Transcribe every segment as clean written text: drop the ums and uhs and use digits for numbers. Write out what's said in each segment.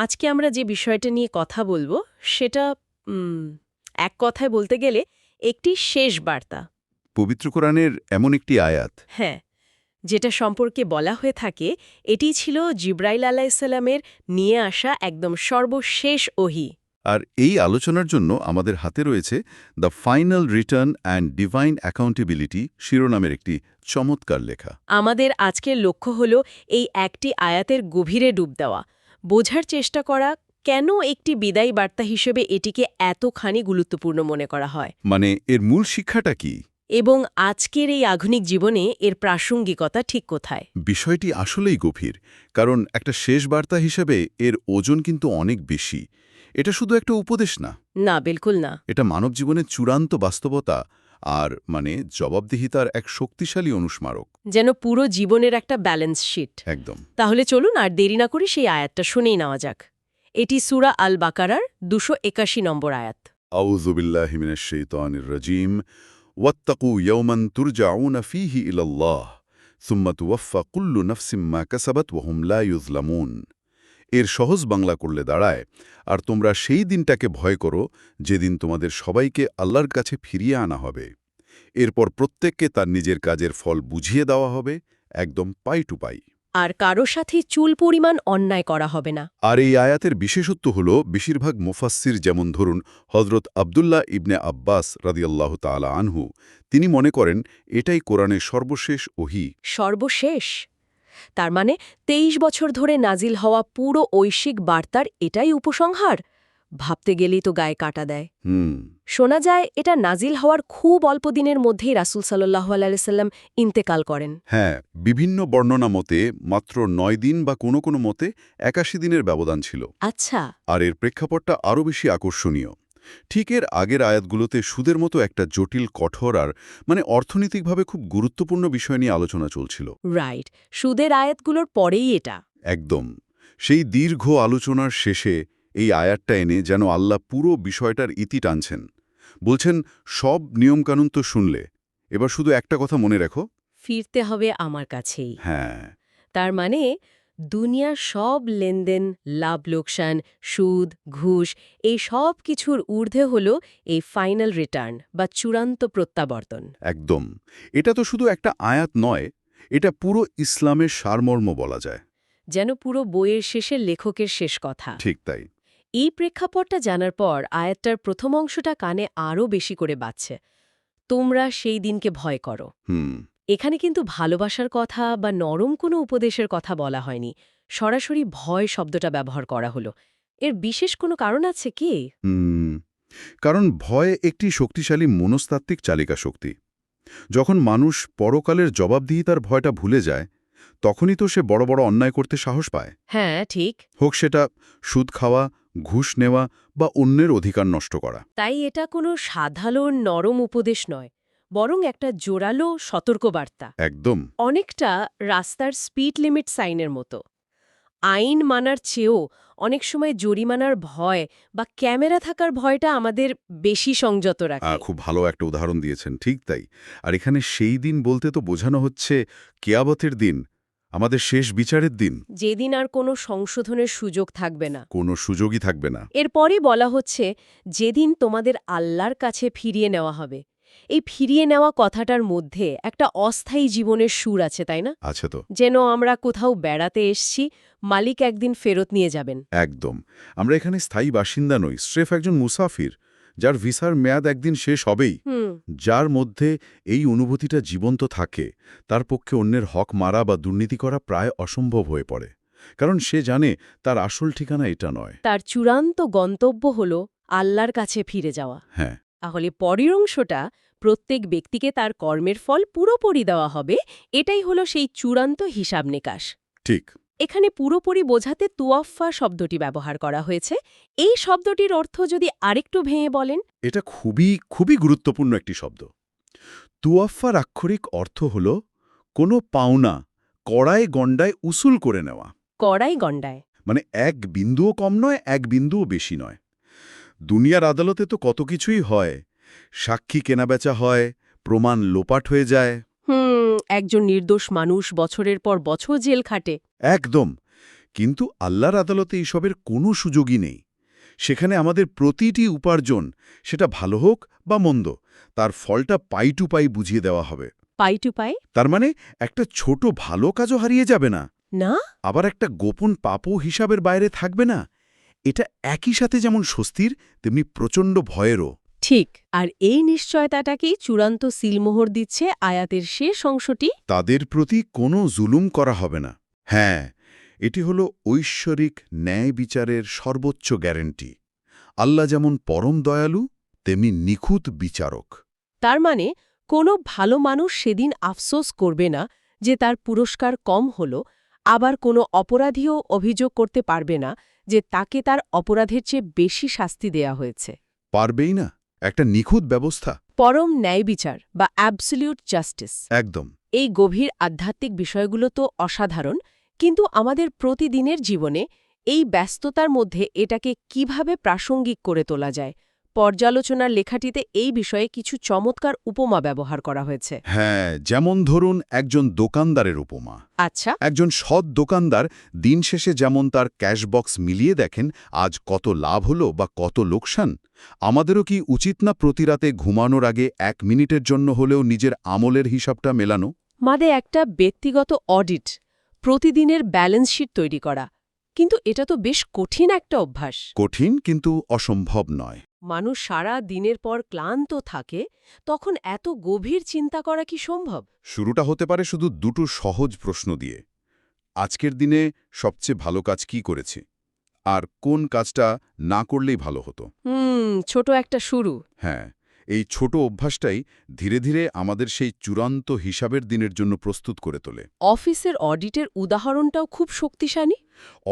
আজকে আমরা যে বিষয়টা নিয়ে কথা বলবো সেটা এক কথায় বলতে গেলে একটি শেষ বার্তা। পবিত্র কোরআনের এমন একটি আয়াত। হ্যাঁ, যেটা সম্পর্কে বলা হয়ে থাকে এটি ছিল জিব্রাইল আলাইসাল্লামের নিয়ে আসা একদম সর্বশেষ ওহী। আর এই আলোচনার জন্য আমাদের হাতে রয়েছে the final return and divine accountability শিরোনামের একটি চমৎকার লেখা। আমাদের আজকের লক্ষ্য হল এই একটি আয়াতের গভীরে ডুব দেওয়া, বোঝার চেষ্টা করা কেন একটি বিদায়ী বার্তা হিসেবে এটিকে এতখানি গুরুত্বপূর্ণ মনে করা হয়, মানে এর মূল শিক্ষাটা কি, এবং আজকের এই আধুনিক জীবনে এর প্রাসঙ্গিকতা ঠিক কোথায়। বিষয়টি আসলেই গভীর, কারণ একটা শেষ বার্তা হিসেবে এর ওজন কিন্তু অনেক বেশি। এটা শুধু একটা উপদেশ না, না, বিলকুল না। এটা মানব জীবনের চূড়ান্ত বাস্তবতা আর জবাবদিহিতার এক শক্তিশালী অনুস্মারক। যেন পুরো জীবনের একটা ব্যালেন্স শিট। একদম। তাহলে চলুন আর দেরি না করে সেই আয়াতটা শুনেই নেওয়া যাক। এটি সূরা আল বাকারার 281 নম্বর আয়াত। আউযু বিল্লাহি মিনাশ শাইতানির রাজীম ওয়াত্তাকু ইয়াওমান তুরজাউনা ফীহি ইলাল্লাহ সুম্মা তুওয়াফফা কুল্লু নাফসিম মা কাসাবাত ওয়া হুম লা ইউযলামুন। এর সহজ বাংলা করলে দাঁড়ায়, আর তোমরা সেই দিনটাকে ভয় করো যেদিন তোমাদের সবাইকে আল্লাহর কাছে ফিরিয়ে আনা হবে। এরপর প্রত্যেককে তার নিজের কাজের ফল বুঝিয়ে দেওয়া হবে, একদম পাই টু পাই। আর কারো সাথে চুল পরিমাণ অন্যায় করা হবে না। আর এই আয়াতের বিশেষত্ব হল বেশিরভাগ মুফাসসির, যেমন ধরুন হযরত আব্দুল্লাহ ইবনে আব্বাস রাদিয়াল্লাহু তাআলা আনহু, তিনি মনে করেন এটাই কোরআনের সর্বশেষ ওহী। সর্বশেষ তার মানে 23 বছর ধরে নাজিল হওয়া পুরো ঐশিক বার্তার এটাই উপসংহার। ভাবতে গেলেই তো গায়ে কাটা দেয়। শোনা যায় এটা নাজিল হওয়ার খুব অল্প দিনের মধ্যেই রাসূল সাল্লাল্লাহু আলাইহি সাল্লাম ইন্তেকাল করেন। হ্যাঁ, বিভিন্ন বর্ণনা মতে মাত্র 9 দিন বা কোনো কোনো মতে 81 দিনের ব্যবধান ছিল। আচ্ছা। আর এর প্রেক্ষাপটটা আরও বেশি আকর্ষণীয়। ঠিক এর আগের আয়াতগুলোতে সুদের মতো একটা জটিল, কঠোর আর অর্থনৈতিকভাবে খুব গুরুত্বপূর্ণ বিষয় নিয়ে আলোচনা চলছিল। রাইট, সুদের আয়াতগুলোর পরেই এটা। একদম। সেই দীর্ঘ আলোচনার শেষে এই আয়াতটা এনে যেন আল্লাহ পুরো বিষয়টার ইতি টানছেন। বলছেন, সব নিয়মকানুন তো শুনলে, এবার শুধু একটা কথা মনে রাখো, ফিরতে হবে আমার কাছেই। হ্যাঁ, তার মানে দুনিয়ার সব লেনদেন, লাভ লোকসান, সুদ, ঘুষ, এই সব কিছুর ঊর্ধ্বে হল এই ফাইনাল রিটার্ন বা চূড়ান্ত প্রত্যাবর্তন। একদম। এটা তো শুধু একটা আয়াত নয়, এটা পুরো ইসলামের সারমর্ম বলা যায়। যেন পুরো বইয়ের শেষে লেখকের শেষ কথা। ঠিক তাই। এই প্রেক্ষাপটটা জানার পর আয়াতটার প্রথম অংশটা কানে আরও বেশি করে বাজছে। তোমরা সেই দিনকে ভয় করো। এখানে কিন্তু ভালোবাসার কথা বা নরম কোনো উপদেশের কথা বলা হয়নি, সরাসরি ভয় শব্দটা ব্যবহার করা হলো। এর বিশেষ কোনো কারণ আছে কি? কারণ ভয় একটি শক্তিশালী মনস্তাত্ত্বিক চালিকা শক্তি। যখন মানুষ পরকালের জবাবদিহিতার ভয়টা ভুলে যায়, তখনই তো সে বড় বড় অন্যায় করতে সাহস পায়। হ্যাঁ, ঠিক। হোক সেটা সুদ খাওয়া, ঘুষ নেওয়া বা অন্যের অধিকার নষ্ট করা। তাই এটা কোনো সাধারণ নরম উপদেশ নয়, বরং একটা জোরালো সতর্কবার্তা। একদম। অনেকটা রাস্তার স্পিড লিমিট সাইনের মতো। আইন মানার চেয়েও অনেক সময় জরিমানার ভয় বা ক্যামেরা থাকার ভয়টা আমাদের বেশি সংযত রাখে। খুব ভালো একটা উদাহরণ দিয়েছেন, ঠিক তাই। আর এখানে সেই দিন বলতে তো বোঝানো হচ্ছে কিয়ামতের দিন, আমাদের শেষ বিচারের দিন, যেদিন আর কোনো সংশোধনের সুযোগ থাকবে না। কোনো সুযোগই থাকবে না। এরপরই বলা হচ্ছে যেদিন তোমাদের আল্লাহর কাছে ফিরিয়ে নেওয়া হবে। এই ফিরিয়ে নেওয়া কথাটার মধ্যে একটা অস্থায়ী জীবনের সুর আছে, তাই না? আছে তো। যেন আমরা কোথাও বেড়াতে এসছি, মালিক একদিন ফেরত নিয়ে যাবেন। একদম। আমরা এখানে স্থায়ী বাসিন্দা নই, স্রেফ একজন মুসাফির, যার ভিসার মেয়াদ একদিন শেষ হবেই। যার মধ্যে এই অনুভূতিটা জীবন্ত থাকে, তার পক্ষে অন্যের হক মারা বা দুর্নীতি করা প্রায় অসম্ভব হয়ে পড়ে। কারণ সে জানে তার আসল ঠিকানা এটা নয়। তার চূড়ান্ত গন্তব্য হল আল্লাহর কাছে ফিরে যাওয়া। হ্যাঁ। তাহলে পরের অংশটা প্রত্যেক ব্যক্তিকে তার কর্মের ফল পুরোপুরি দেওয়া হবে, এটাই হলো সেই চূড়ান্ত হিসাব নিকাশ। ঠিক। এখানে পুরোপুরি বোঝাতে তুয়াফা শব্দটি ব্যবহার করা হয়েছে। এই শব্দটির অর্থ যদি আরেকটু ভেঙে বলেন। এটা খুবই খুবই গুরুত্বপূর্ণ একটি শব্দ। তুয়াফার আক্ষরিক অর্থ হল কোনো পাওনা কড়ায় গণ্ডায় উসুল করে নেওয়া। কড়াই গণ্ডায় মানে এক বিন্দুও কম নয়, এক বিন্দুও বেশি নয়। দুনিয়ার আদালতে তো কত কিছুই হয়, সাক্ষী কেনাবেচা হয়, প্রমাণ লোপাট হয়ে যায়। একজন নির্দোষ মানুষ বছরের পর বছর জেল খাটে। একদম। কিন্তু আল্লাহর আদালতে এইসবের কোনো সুযোগই নেই। সেখানে আমাদের প্রতিটি উপার্জন, সেটা ভালো হোক বা মন্দ, তার ফলটা পাই টু পাই বুঝিয়ে দেওয়া হবে। পাই টু পাই? তার মানে একটা ছোট ভালো কাজও হারিয়ে যাবে না, না। আবার একটা গোপন পাপও হিসাবের বাইরে থাকবে না। এটা একই সাথে যেমন স্বস্তির, তেমনি প্রচণ্ড ভয়েরও। ঠিক। আর এই নিশ্চয়তাটাকেই চূড়ান্ত সিলমোহর দিচ্ছে আয়াতের শেষ অংশটি। তাদের প্রতি কোনো জুলুম করা হবে না। হ্যাঁ, এটি হলো ঐশ্বরিক ন্যায় বিচারের সর্বোচ্চ গ্যারান্টি। আল্লাহ যেমন পরম দয়ালু, তেমনি নিখুঁত বিচারক। তার মানে কোনো ভালো মানুষ সেদিন আফসোস করবে না যে তার পুরস্কার কম হল, আবার কোনো অপরাধীও অভিযোগ করতে পারবে না যে তাকে তার অপরাধের চেয়ে বেশি শাস্তি দেয়া হয়েছে। পারবেই না। একটা নিখুঁত ব্যবস্থা। পরম ন্যায় বিচার বা অ্যাবসলিউট জাস্টিস। একদম। এই গভীর আধ্যাত্মিক বিষয়গুলো তো অসাধারণ, কিন্তু আমাদের প্রতিদিনের জীবনে এই ব্যস্ততার মধ্যে এটাকে কিভাবে প্রাসঙ্গিক করে তোলা যায়? পর্যালোচনার লেখাটিতে এই বিষয়ে কিছু চমৎকার উপমা ব্যবহার করা হয়েছে। হ্যাঁ, যেমন ধরুন একজন দোকানদারের উপমা। আচ্ছা। একজন সৎ দোকানদার দিন শেষে যেমন তার ক্যাশ বক্স মিলিয়ে দেখেন আজ কত লাভ হলো বা কত লোকসান। আমাদেরও কি উচিত না প্রতিরাতে ঘুমানোর আগে 1 মিনিটের জন্য হলেও নিজের আমলের হিসাবটা মেলানো? মানে একটা ব্যক্তিগত অডিট, প্রতিদিনের ব্যালেন্স শিট তৈরি করা। কিন্তু এটা তো বেশ কঠিন একটা অভ্যাস। কঠিন, কিন্তু অসম্ভব নয়। মানুষ সারা দিনের পর ক্লান্ত থাকে, তখন এত গভীর চিন্তা করা কি সম্ভব? শুরুটা হতে পারে শুধু দুটো সহজ প্রশ্ন দিয়ে। আজকের দিনে সবচেয়ে ভালো কাজ কি করেছি, আর কোন কাজটা না করলেই ভালো হতো। ছোট একটা শুরু। হ্যাঁ, এই ছোট অভ্যাসটাই ধীরে ধীরে আমাদের সেই চূড়ান্ত হিসাবের দিনের জন্য প্রস্তুত করে তোলে। অফিসের অডিটের উদাহরণটাও খুব শক্তিশালী।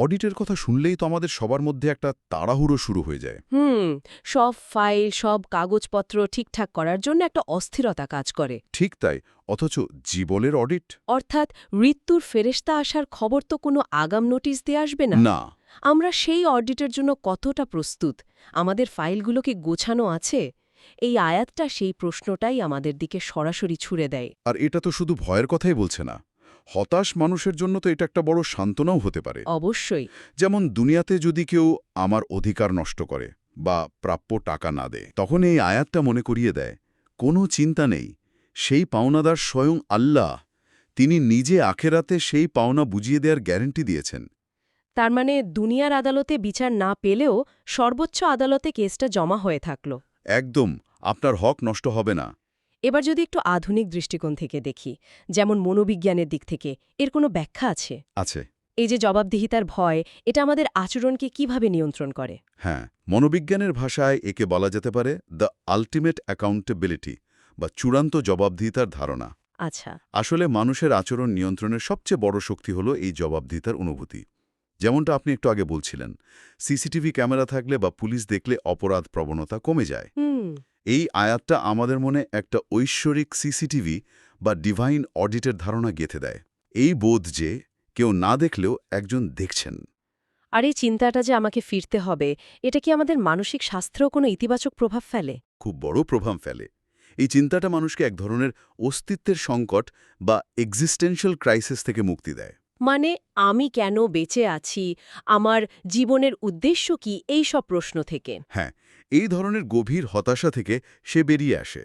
অডিটের কথা শুনলেই তো আমাদের সবার মধ্যে একটা তাড়াহুড়ো শুরু হয়ে যায়। সব ফাইল, সব কাগজপত্র ঠিকঠাক করার জন্য একটা অস্থিরতা কাজ করে। ঠিক তাই, অথচ জীবনের অডিট? অর্থাৎ মৃত্যুর ফেরেশতা আসার খবর তো কোনো আগাম নোটিশ দিয়ে আসবে না। না। আমরা সেই অডিটের জন্য কতটা প্রস্তুত? আমাদের ফাইলগুলো কি গোছানো আছে? এই আয়াতটা সেই প্রশ্নটাই আমাদের দিকে সরাসরি ছুড়ে দেয়। আর এটা তো শুধু ভয়ের কথাই বলছে না। হতাশ মানুষের জন্য তো এটা একটা বড় সান্ত্বনাও হতে পারে। অবশ্যই। যেমন দুনিয়াতে যদি কেউ আমার অধিকার নষ্ট করে বা প্রাপ্য টাকা না দেয়, তখন এই আয়াতটা মনে করিয়ে দেয়, কোনো চিন্তা নেই, সেই পাওনাদার স্বয়ং আল্লাহ। তিনি নিজে আখেরাতে সেই পাওনা বুঝিয়ে দেওয়ার গ্যারান্টি দিয়েছেন। তার মানে দুনিয়ার আদালতে বিচার না পেলেও সর্বোচ্চ আদালতে কেসটা জমা হয়ে থাকল। একদম, আপনার হক নষ্ট হবে না। এবার যদি একটু আধুনিক দৃষ্টিকোণ থেকে দেখি, যেমন মনোবিজ্ঞানের দিক থেকে, এর কোনো ব্যাখ্যা আছে? আছে। এই যে জবাবদিহিতার ভয়, এটা আমাদের আচরণকে কিভাবে নিয়ন্ত্রণ করে? হ্যাঁ, মনোবিজ্ঞানের ভাষায় একে বলা যেতে পারে দ্য আল্টিমেট অ্যাকাউন্টেবিলিটি বা চূড়ান্ত জবাবদিহিতার ধারণা। আচ্ছা। আসলে মানুষের আচরণ নিয়ন্ত্রণের সবচেয়ে বড় শক্তি হলো এই জবাবদিহিতার অনুভূতি। যেমনটা আপনি একটু আগে বলছিলেন, সিসিটিভি ক্যামেরা থাকলে বা পুলিশ দেখলে অপরাধ প্রবণতা কমে যায়। এই আয়াতটা আমাদের মনে একটা ঐশ্বরিক সিসিটিভি বা ডিভাইন অডিটের ধারণা গেঁথে দেয়। এই বোধ যে কেউ না দেখলেও একজন দেখছেন। আর এই চিন্তাটা যে আমাকে ফিরতে হবে, এটা কি আমাদের মানসিক স্বাস্থ্যেও কোনো ইতিবাচক প্রভাব ফেলে? খুব বড় প্রভাব ফেলে। এই চিন্তাটা মানুষকে এক ধরনের অস্তিত্বের সংকট বা এক্সিস্টেনশিয়াল ক্রাইসিস থেকে মুক্তি দেয়। মানে আমি কেন বেঁচে আছি, আমার জীবনের উদ্দেশ্য কি, এই সব প্রশ্ন থেকে। হ্যাঁ, এই ধরনের গভীর হতাশা থেকে সে বেরিয়ে আসে।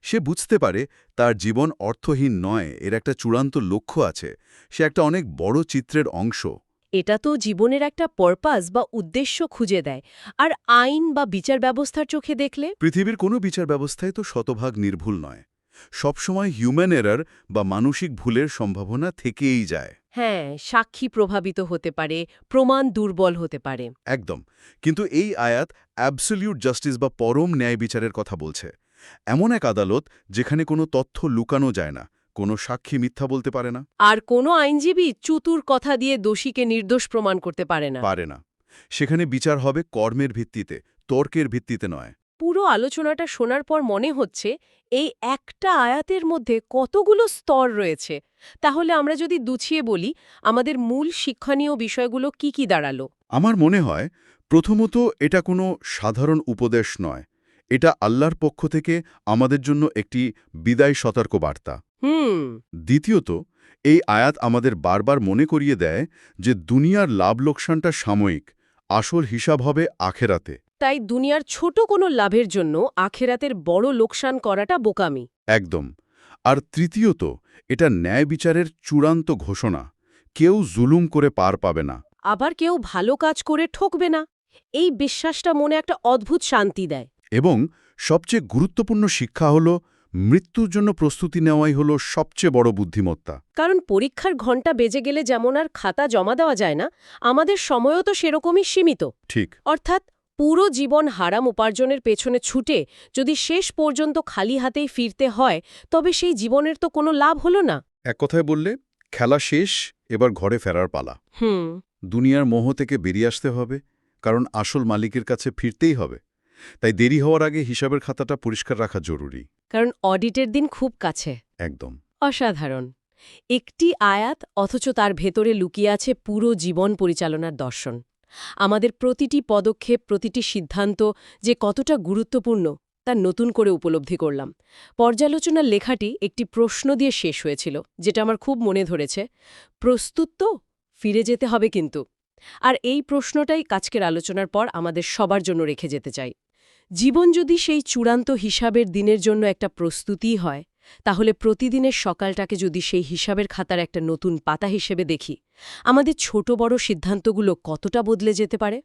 সে বুঝতে পারে তার জীবন অর্থহীন নয়, এর একটা চূড়ান্ত লক্ষ্য আছে, সে একটা অনেক বড় চিত্রের অংশ। এটা তো জীবনের একটা পারপাস বা উদ্দেশ্য খুঁজে দেয়। আর আইন বা বিচার ব্যবস্থার চোখে দেখলে? পৃথিবীর কোনো বিচার ব্যবস্থায় তো শতভাগ নির্ভুল নয়। সবসময় হিউম্যান এরার বা মানসিক ভুলের সম্ভাবনা থেকেই যায়। হ্যাঁ, সাক্ষী প্রভাবিত হতে পারে, প্রমাণ দুর্বল হতে পারে। একদম। কিন্তু এই আয়াত অ্যাবসলিউট জাস্টিস বা পরম ন্যায় বিচারের কথা বলছে। এমন এক আদালত যেখানে কোনো তথ্য লুকানো যায় না, কোনো সাক্ষী মিথ্যা বলতে পারে না। আর কোনো আইনজীবী চতুর কথা দিয়ে দোষীকে নির্দোষ প্রমাণ করতে পারে না। পারে না। সেখানে বিচার হবে কর্মের ভিত্তিতে, তর্কের ভিত্তিতে নয়। পুরো আলোচনাটা শোনার পর মনে হচ্ছে এই একটা আয়াতের মধ্যে কতগুলো স্তর রয়েছে। তাহলে আমরা যদি গুছিয়ে বলি, আমাদের মূল শিক্ষণীয় বিষয়গুলো কি কি দাঁড়ালো? আমার মনে হয়, প্রথমত এটা কোনো সাধারণ উপদেশ নয়। এটা আল্লাহর পক্ষ থেকে আমাদের জন্য একটি বিদায় সতর্ক বার্তা। হুম। দ্বিতীয়ত, এই আয়াত আমাদের বারবার মনে করিয়ে দেয় যে দুনিয়ার লাভ লোকসানটা সাময়িক, আসল হিসাব হবে আখেরাতে। তাই দুনিয়ার ছোট কোনো লাভের জন্য আখেরাতের বড় লোকসান করাটা বোকামি। একদম। আর তৃতীয়ত, এটা ন্যায় বিচারের চূড়ান্ত ঘোষণা। কেউ জুলুম করে পার পাবে না। আবার কেউ ভালো কাজ করে ঠকবে না। এই বিশ্বাসটা মনে একটা অদ্ভুত শান্তি দেয়। এবং সবচেয়ে গুরুত্বপূর্ণ শিক্ষা হল, মৃত্যুর জন্য প্রস্তুতি নেওয়াই হল সবচেয়ে বড় বুদ্ধিমত্তা। কারণ পরীক্ষার ঘণ্টা বেজে গেলে যেমন আর খাতা জমা দেওয়া যায় না, আমাদের সময়ও তো সেরকমই সীমিত। ঠিক। অর্থাৎ পুরো জীবন হারাম উপার্জনের পেছনে ছুটে যদি শেষ পর্যন্ত খালি হাতেই ফিরতে হয়, তবে সেই জীবনের তো কোনো লাভ হলো না। এক কথায় বললে, খেলা শেষ, এবার ঘরে ফেরার পালা। হুম। দুনিয়ার মোহ থেকে বেরিয়ে আসতে হবে, কারণ আসল মালিকের কাছে ফিরতেই হবে। তাই দেরি হওয়ার আগে হিসাবের খাতাটা পরিষ্কার রাখা জরুরি। কারণ অডিটের দিন খুব কাছে। একদম। অসাধারণ একটি আয়াত, অথচ তার ভেতরে লুকিয়ে আছে পুরো জীবন পরিচালনার দর্শন। আমাদের প্রতিটি পদক্ষেপ, প্রতিটি সিদ্ধান্ত যে কতটা গুরুত্বপূর্ণ তা নতুন করে উপলব্ধি করলাম। পর্যালোচনার লেখাটি একটি প্রশ্ন দিয়ে শেষ হয়েছিল, যেটা আমার খুব মনে ধরেছে। প্রস্তুত তো? ফিরে যেতে হবে কিন্তু। আর এই প্রশ্নটাই আজকের আলোচনার পর আমাদের সবার জন্য রেখে যেতে চাই। জীবন যদি সেই চূড়ান্ত হিসাবের দিনের জন্য একটা প্রস্তুতিই হয়, তাহলে প্রতিদিনের সকালটাকে যদি সেই হিসাবের খাতার একটা নতুন পাতা হিসেবে দেখি, আমাদের ছোট বড় সিদ্ধান্তগুলো কতটা বদলে যেতে পারে।